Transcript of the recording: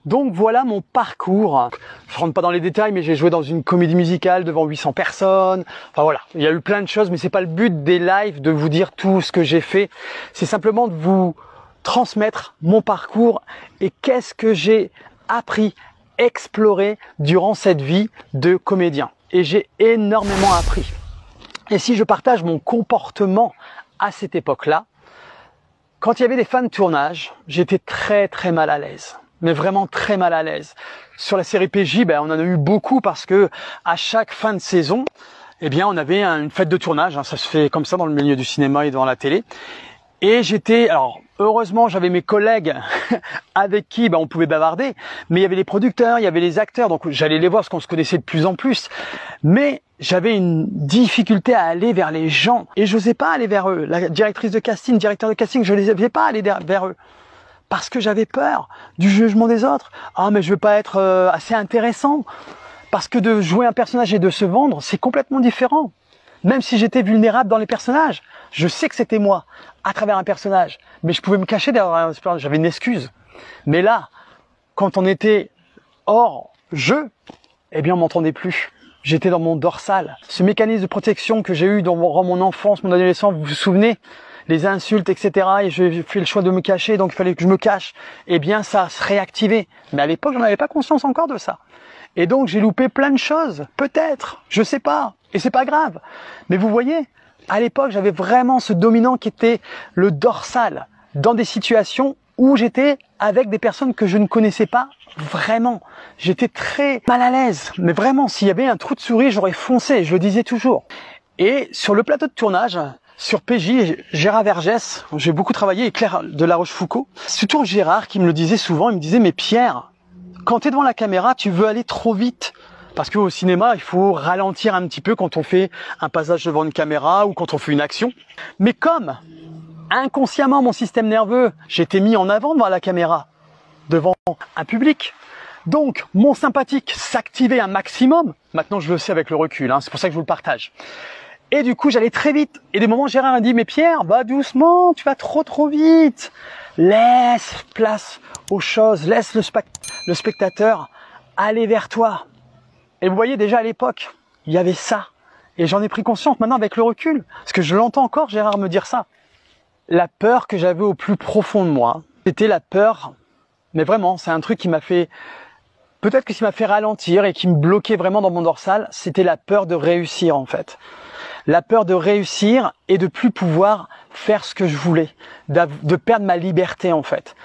Donc voilà mon parcours. Je rentre pas dans les détails, mais j'ai joué dans une comédie musicale devant 800 personnes. Enfin voilà, il y a eu plein de choses, mais c'est pas le but des lives de vous dire tout ce que j'ai fait. C'est simplement de vous transmettre mon parcours et qu'est-ce que j'ai appris, exploré durant cette vie de comédien. Et j'ai énormément appris. Et si je partage mon comportement à cette époque-là, quand il y avait des fins de tournage, j'étais très mal à l'aise. Mais vraiment très mal à l'aise. Sur la série PJ, on en a eu beaucoup parce que à chaque fin de saison, on avait une fête de tournage. Ça se fait comme ça dans le milieu du cinéma et dans la télé. Et heureusement, j'avais mes collègues avec qui on pouvait bavarder, mais il y avait les producteurs, il y avait les acteurs, donc j'allais les voir parce qu'on se connaissait de plus en plus. Mais j'avais une difficulté à aller vers les gens et je n'osais pas aller vers eux. La directrice de casting, directeur de casting, je n'osais pas aller vers eux. Parce que j'avais peur du jugement des autres. Ah, mais je veux pas être assez intéressant. Parce que de jouer un personnage et de se vendre, c'est complètement différent. Même si j'étais vulnérable dans les personnages, je sais que c'était moi, à travers un personnage. Mais je pouvais me cacher derrière un personnage, j'avais une excuse. Mais là, quand on était hors jeu, on m'entendait plus. J'étais dans mon dorsal. Ce mécanisme de protection que j'ai eu dans mon enfance, mon adolescence, vous vous souvenez ? Les insultes, etc. Et j'ai fait le choix de me cacher, donc il fallait que je me cache. Ça se réactivait. Mais à l'époque, j'en avais pas conscience encore de ça. Et donc, j'ai loupé plein de choses. Peut-être. Je sais pas. Et c'est pas grave. Mais vous voyez, à l'époque, j'avais vraiment ce dominant qui était le dorsal. Dans des situations où j'étais avec des personnes que je ne connaissais pas vraiment. J'étais très mal à l'aise. Mais vraiment, s'il y avait un trou de souris, j'aurais foncé. Je le disais toujours. Et sur le plateau de tournage, sur PJ, Gérard Vergès, j'ai beaucoup travaillé, et Claire de La Rochefoucauld. C'est toujours Gérard qui me le disait souvent, il me disait « Mais Pierre, quand tu es devant la caméra, tu veux aller trop vite. Parce qu'au cinéma, il faut ralentir un petit peu quand on fait un passage devant une caméra ou quand on fait une action. Mais comme, inconsciemment, mon système nerveux, j'étais mis en avant devant la caméra, devant un public. Donc, mon sympathique s'activait un maximum. Maintenant, je le sais avec le recul, c'est pour ça que je vous le partage. Et du coup, j'allais très vite. Et des moments, Gérard m'a dit, mais Pierre, va doucement, tu vas trop vite. Laisse place aux choses, laisse le spectateur aller vers toi. Et vous voyez, déjà à l'époque, il y avait ça. Et j'en ai pris conscience maintenant avec le recul. Parce que je l'entends encore, Gérard, me dire ça. La peur que j'avais au plus profond de moi, c'était la peur, mais vraiment, c'est un truc qui m'a fait, peut-être que qui m'a fait ralentir et qui me bloquait vraiment dans mon dorsal, c'était la peur de réussir en fait. La peur de réussir et de plus pouvoir faire ce que je voulais, de perdre ma liberté en fait.